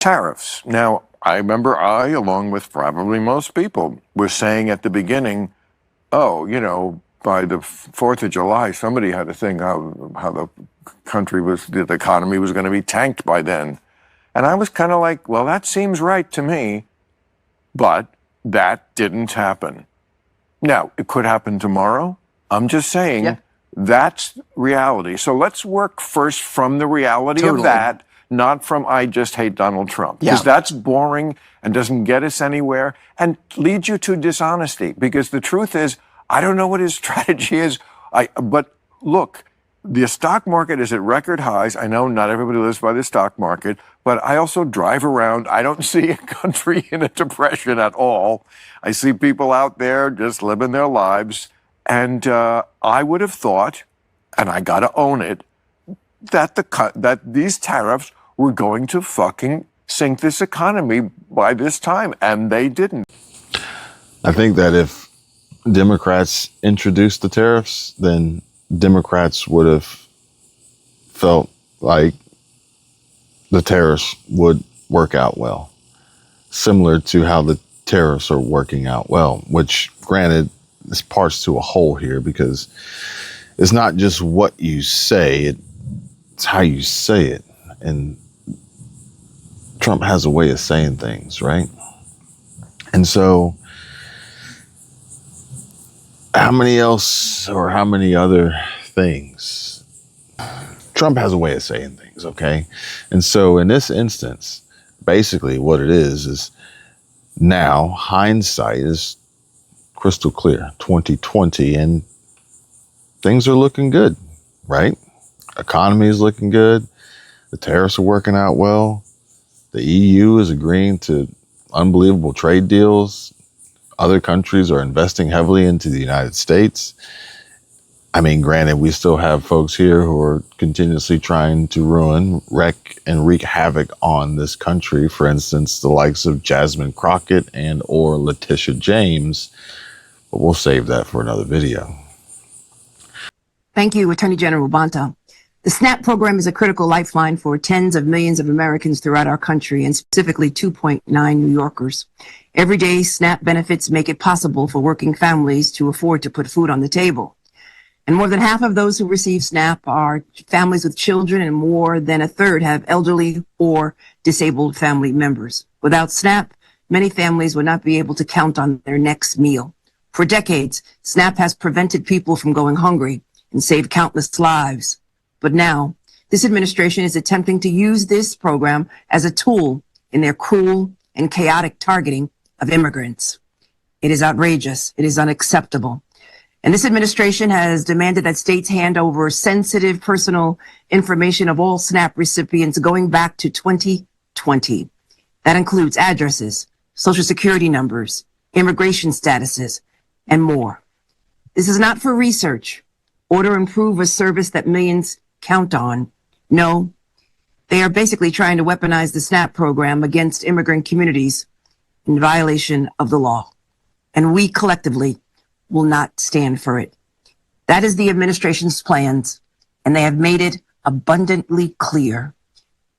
Tariffs. Now, I remember along with probably most people, were saying at the beginning, oh, by the 4th of July, somebody had to think how the the economy was going to be tanked by then. And I was kind of like, well, that seems right to me, but that didn't happen. Now, it could happen tomorrow. I'm just saying that's reality. So let's work first from the reality of that, not from I just hate Donald Trump. Because that's boring and doesn't get us anywhere and leads you to dishonesty. Because the truth is, I don't know what his strategy is. But look, the stock market is at record highs. I know not everybody lives by the stock market, but I also drive around. I don't see a country in a depression at all. I see people out there just living their lives. And I would have thought, and I got to own it, that these tariffs were going to fucking sink this economy by this time, and they didn't. I think that if Democrats introduced the tariffs, then Democrats would have felt like the tariffs would work out well, similar to how the tariffs are working out well, which, granted, is parts to a whole here, because it's not just what you say, it's how you say it. And Trump has a way of saying things, right? And so how many other things? Trump has a way of saying things, okay? And so in this instance, basically what it is now hindsight is crystal clear, 2020, and things are looking good, right? Economy is looking good. The tariffs are working out well. The EU is agreeing to unbelievable trade deals. Other countries are investing heavily into the United States. I mean, granted, we still have folks here who are continuously trying to wreck and wreak havoc on this country. For instance, the likes of Jasmine Crockett and or Letitia James. But we'll save that for another video. Thank you, Attorney General Bonta. The SNAP program is a critical lifeline for tens of millions of Americans throughout our country, and specifically 2.9 New Yorkers. Every day, SNAP benefits make it possible for working families to afford to put food on the table. And more than half of those who receive SNAP are families with children, and more than a third have elderly or disabled family members. Without SNAP, many families would not be able to count on their next meal. For decades, SNAP has prevented people from going hungry and saved countless lives. But now, this administration is attempting to use this program as a tool in their cruel and chaotic targeting of immigrants. It is outrageous. It is unacceptable. And this administration has demanded that states hand over sensitive personal information of all SNAP recipients going back to 2020. That includes addresses, social security numbers, immigration statuses, and more. This is not for research or to improve a service that millions count on. No, they are basically trying to weaponize the SNAP program against immigrant communities in violation of the law. And we collectively will not stand for it. That is the administration's plans, and they have made it abundantly clear.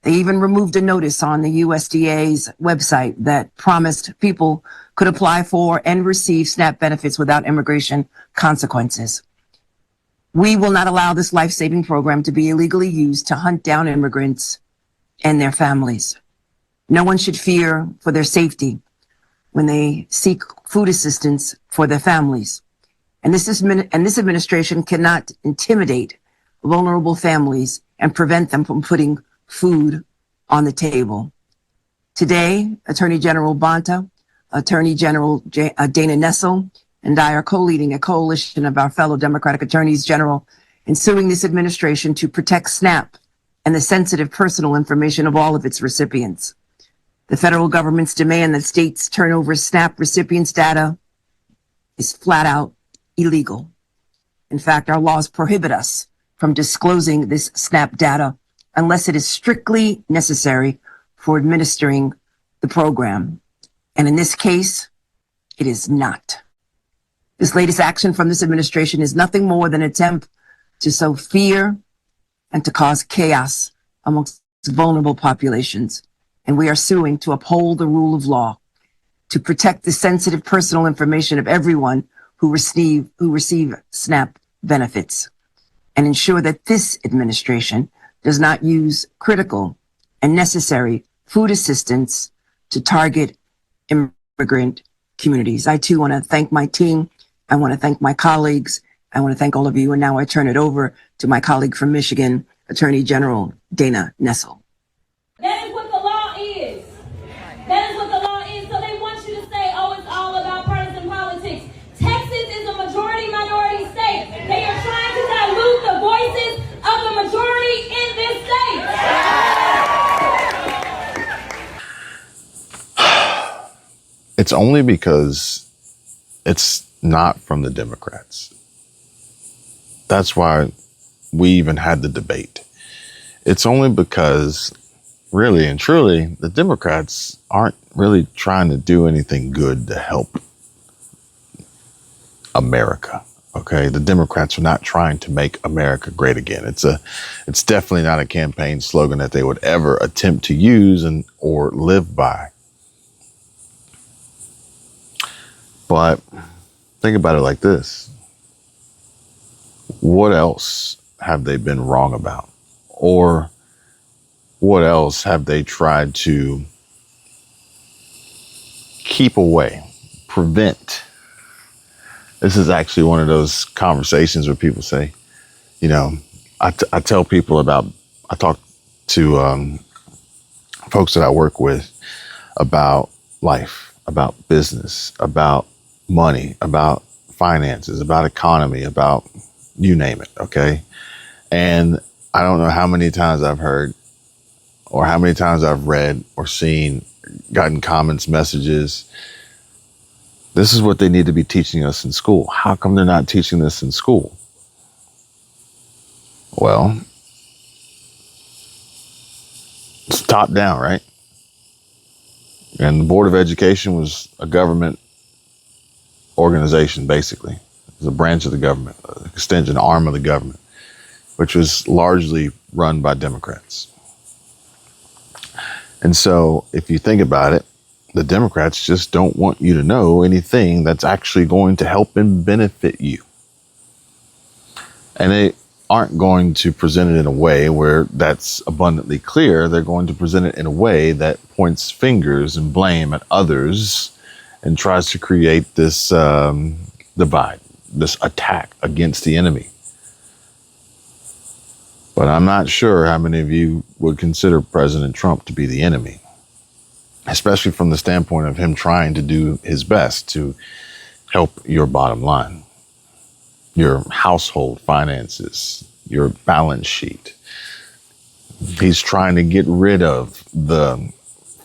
They even removed a notice on the USDA's website that promised people could apply for and receive SNAP benefits without immigration consequences. We will not allow this life-saving program to be illegally used to hunt down immigrants and their families. No one should fear for their safety when they seek food assistance for their families. And this administration cannot intimidate vulnerable families and prevent them from putting food on the table. Today, Attorney General Bonta, Attorney General Dana Nessel, and I are co-leading a coalition of our fellow Democratic attorneys general in suing this administration to protect SNAP and the sensitive personal information of all of its recipients. The federal government's demand that states turn over SNAP recipients' data is flat out illegal. In fact, our laws prohibit us from disclosing this SNAP data unless it is strictly necessary for administering the program. And in this case, it is not. This latest action from this administration is nothing more than an attempt to sow fear and to cause chaos amongst vulnerable populations. and we are suing to uphold the rule of law, to protect the sensitive personal information of everyone who receive SNAP benefits, and ensure that this administration does not use critical and necessary food assistance to target immigrant communities. I too want to thank my team. I want to thank my colleagues. I want to thank all of you. And now I turn it over to my colleague from Michigan, Attorney General Dana Nessel. That is what the law is. That is what the law is. So they want you to say, oh, it's all about partisan politics. Texas is a majority-minority state. They are trying to dilute the voices of the majority in this state. It's only because it's not from the Democrats. That's why we even had the debate. It's only because, really and truly, the Democrats aren't really trying to do anything good to help America. Okay, the Democrats are not trying to make America great again. It's definitely not a campaign slogan that they would ever attempt to use or live by. But think about it like this. What else have they been wrong about? Or what else have they tried to keep away, prevent? This is actually one of those conversations where people say, you know, I tell people I talk to folks that I work with about life, about business, about money, about finances, about economy, about you name it, okay? And I don't know how many times I've heard or how many times I've read or seen, gotten comments, messages. This is what they need to be teaching us in school. How come they're not teaching this in school? Well, it's top down, right? And the Board of Education was a government organization, basically. It was a branch of the government, an extension arm of the government, which was largely run by Democrats. And so if you think about it, the Democrats just don't want you to know anything that's actually going to help and benefit you. And they aren't going to present it in a way where that's abundantly clear. They're going to present it in a way that points fingers and blame at others and tries to create this divide, this attack against the enemy. But I'm not sure how many of you would consider President Trump to be the enemy, especially from the standpoint of him trying to do his best to help your bottom line, your household finances, your balance sheet. He's trying to get rid of the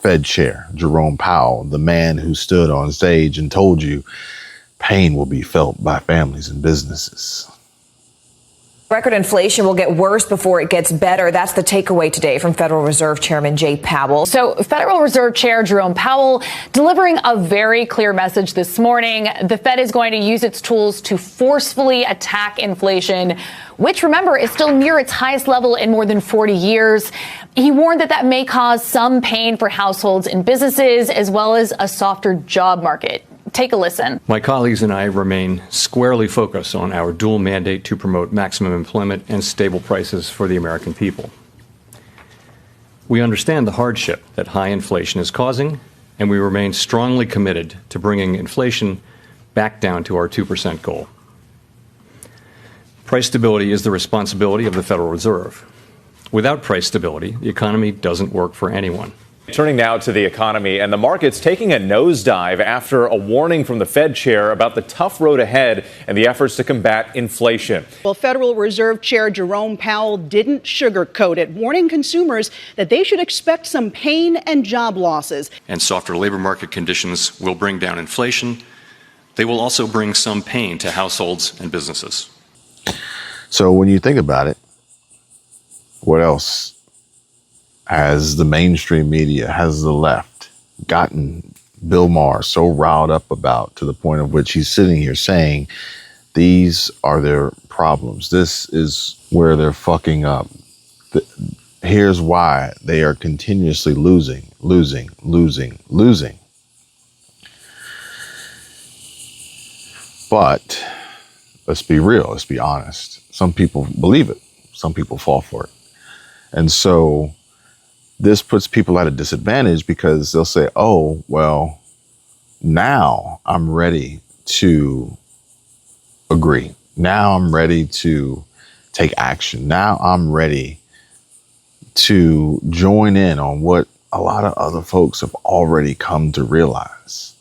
Fed chair, Jerome Powell, the man who stood on stage and told you pain will be felt by families and businesses. Record inflation will get worse before it gets better. That's the takeaway today from Federal Reserve Chairman Jay Powell. So Federal Reserve Chair Jerome Powell delivering a very clear message this morning. The Fed is going to use its tools to forcefully attack inflation, which, remember, is still near its highest level in more than 40 years. He warned that may cause some pain for households and businesses, as well as a softer job market. Take a listen. My colleagues and I remain squarely focused on our dual mandate to promote maximum employment and stable prices for the American people. We understand the hardship that high inflation is causing, and we remain strongly committed to bringing inflation back down to our 2% goal. Price stability is the responsibility of the Federal Reserve. Without price stability, the economy doesn't work for anyone. Turning now to the economy, and the market's taking a nosedive after a warning from the Fed chair about the tough road ahead and the efforts to combat inflation. Well, Federal Reserve Chair Jerome Powell didn't sugarcoat it, warning consumers that they should expect some pain and job losses. And softer labor market conditions will bring down inflation. They will also bring some pain to households and businesses. So when you think about it, what else has the mainstream media, has the left gotten Bill Maher so riled up about, to the point of which he's sitting here saying these are their problems? This is where they're fucking up. Here's why they are continuously losing losing, losing, losing. But let's be real, let's be honest. Some people believe it, some people fall for it. And so this puts people at a disadvantage because they'll say, oh, well, now I'm ready to agree. Now I'm ready to take action. Now I'm ready to join in on what a lot of other folks have already come to realize,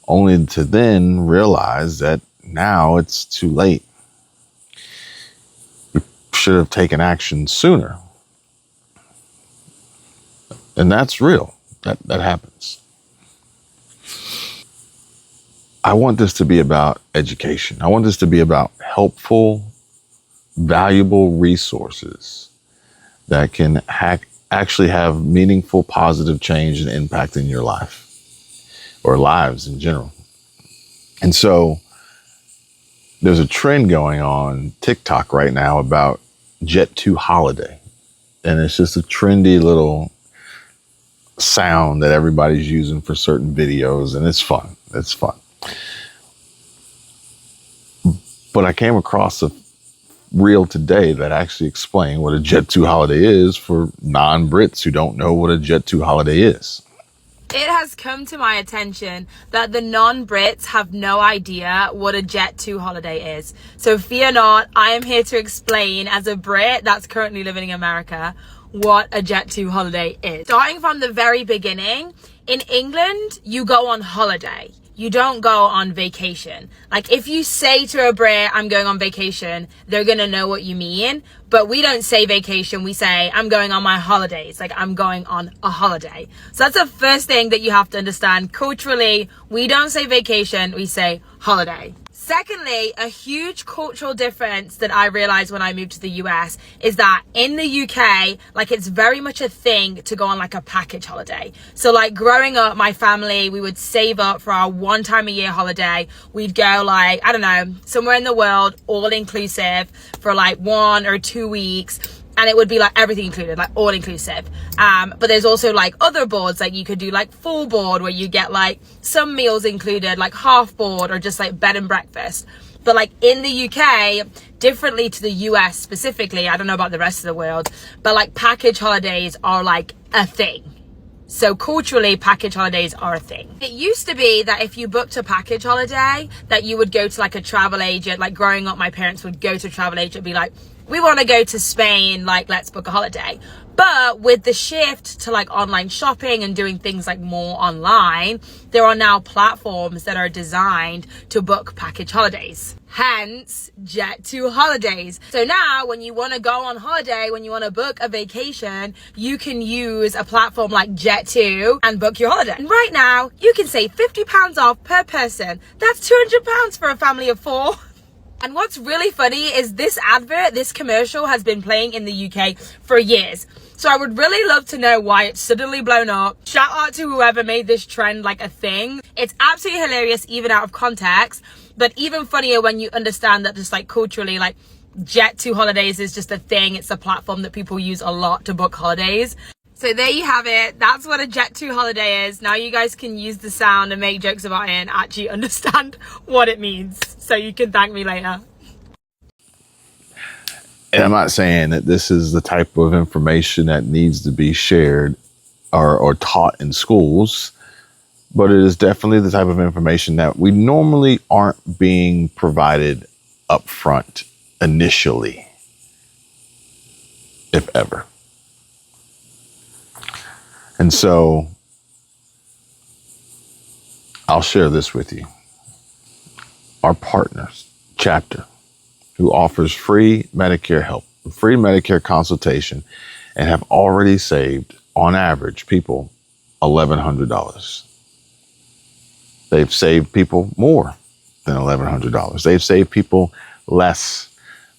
only to then realize that now it's too late. You should have taken action sooner. And that's real. That happens. I want this to be about education. I want this to be about helpful, valuable resources that can actually have meaningful, positive change and impact in your life or lives in general. And so there's a trend going on TikTok right now about Jet2 holiday. And it's just a trendy little sound that everybody's using for certain videos, and it's fun. It's fun. But I came across a reel today that actually explained what a Jet2 holiday is for non-Brits who don't know what a Jet2 holiday is. It has come to my attention that the non-Brits have no idea what a Jet2 holiday is. So fear not, I am here to explain as a Brit that's currently living in America what a Jet2 holiday is. Starting from the very beginning, in England, you go on holiday. You don't go on vacation. Like if you say to a Brit, I'm going on vacation, they're gonna know what you mean. But we don't say vacation, we say, I'm going on my holidays. Like I'm going on a holiday. So that's the first thing that you have to understand. Culturally, we don't say vacation, we say holiday. Secondly, a huge cultural difference that I realized when I moved to the US is that in the UK, like it's very much a thing to go on like a package holiday. So like growing up, my family, we would save up for our one time a year holiday. We'd go like, I don't know, somewhere in the world, all inclusive for like 1 or 2 weeks. And it would be like everything included, like all inclusive. But there's also like other boards, like you could do like full board where you get like some meals included, like half board or just like bed and breakfast. But like in the UK, differently to the US specifically, I don't know about the rest of the world, but like package holidays are like a thing. So culturally, package holidays are a thing. It used to be that if you booked a package holiday, that you would go to like a travel agent. Like growing up, my parents would go to a travel agent and be like, we want to go to Spain, like let's book a holiday. But with the shift to like online shopping and doing things like more online, there are now platforms that are designed to book package holidays. Hence, Jet2 holidays. So now when you want to go on holiday, when you want to book a vacation, you can use a platform like Jet2 and book your holiday. And right now, you can save £50 off per person. That's £200 for a family of 4. And what's really funny is this advert, this commercial has been playing in the UK for years. So I would really love to know why it's suddenly blown up. Shout out to whoever made this trend like a thing. It's absolutely hilarious even out of context, but even funnier when you understand that just like culturally, like Jet2 holidays is just a thing. It's a platform that people use a lot to book holidays. So there you have it. That's what a Jet2 holiday is. Now you guys can use the sound and make jokes about it and actually understand what it means. So you can thank me later. And I'm not saying that this is the type of information that needs to be shared or taught in schools, but it is definitely the type of information that we normally aren't being provided up front initially, if ever. And so I'll share this with you. Our partners, Chapter, who offers free Medicare help, free Medicare consultation, and have already saved, on average, people $1,100. They've saved people more than $1,100. They've saved people less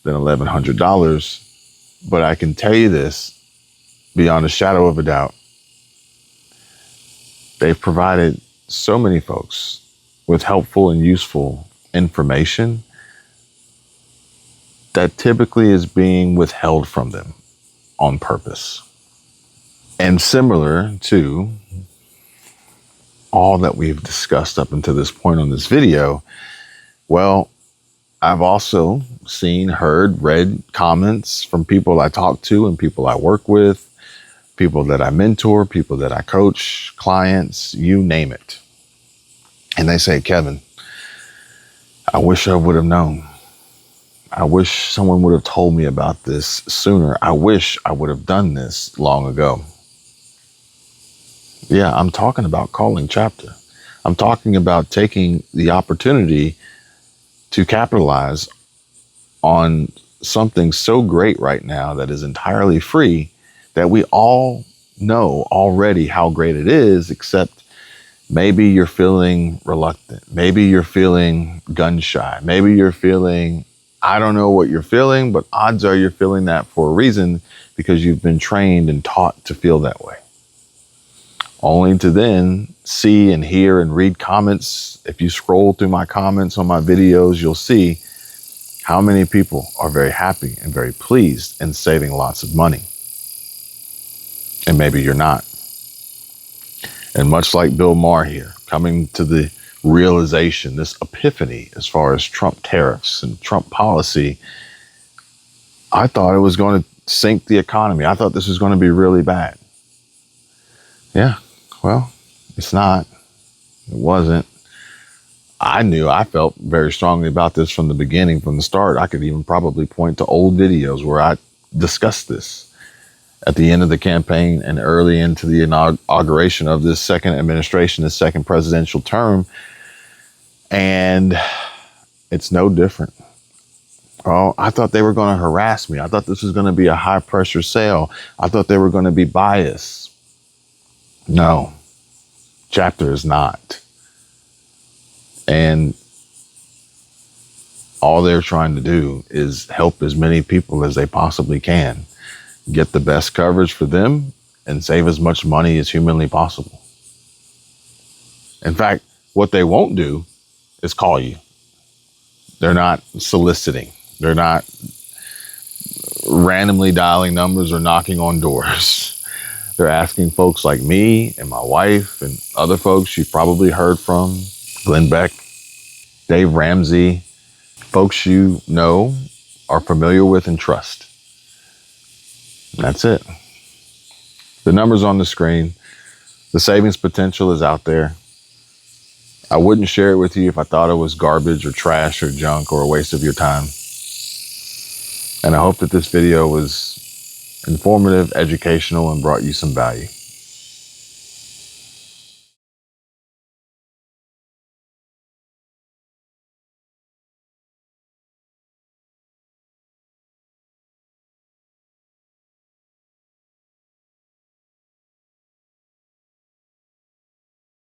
than $1,100. But I can tell you this, beyond a shadow of a doubt, they've provided so many folks with helpful and useful information that typically is being withheld from them on purpose. And similar to all that we've discussed up until this point on this video, well, I've also seen, heard, read comments from people I talk to and people I work with, people that I mentor, people that I coach, clients, you name it. And they say, Kevin, I wish I would have known. I wish someone would have told me about this sooner. I wish I would have done this long ago. Yeah, I'm talking about calling chapter. I'm talking about taking the opportunity to capitalize on something so great right now that is entirely free, that we all know already how great it is, except maybe you're feeling reluctant. Maybe you're feeling gun shy. Maybe you're feeling, I don't know what you're feeling, but odds are you're feeling that for a reason, because you've been trained and taught to feel that way. Only to then see and hear and read comments. If you scroll through my comments on my videos, you'll see how many people are very happy and very pleased and saving lots of money. And maybe you're not. And much like Bill Maher here, coming to the realization, this epiphany as far as Trump tariffs and Trump policy, I thought it was going to sink the economy. I thought this was going to be really bad. Yeah, well, it's not. It wasn't. I felt very strongly about this from the beginning, from the start. I could even probably point to old videos where I discussed this at the end of the campaign and early into the inauguration of this second administration, this second presidential term. And it's no different. Oh, I thought they were going to harass me. I thought this was going to be a high pressure sale. I thought they were going to be biased. No, chapter is not. And all they're trying to do is help as many people as they possibly can get the best coverage for them and save as much money as humanly possible. In fact, what they won't do is call you. They're not soliciting. They're not randomly dialing numbers or knocking on doors. They're asking folks like me and my wife and other folks you've probably heard from, Glenn Beck, Dave Ramsey, folks you know, are familiar with and trust. And that's it. The number's on the screen. The savings potential is out there. I wouldn't share it with you if I thought it was garbage or trash or junk or a waste of your time. And I hope that this video was informative, educational, and brought you some value.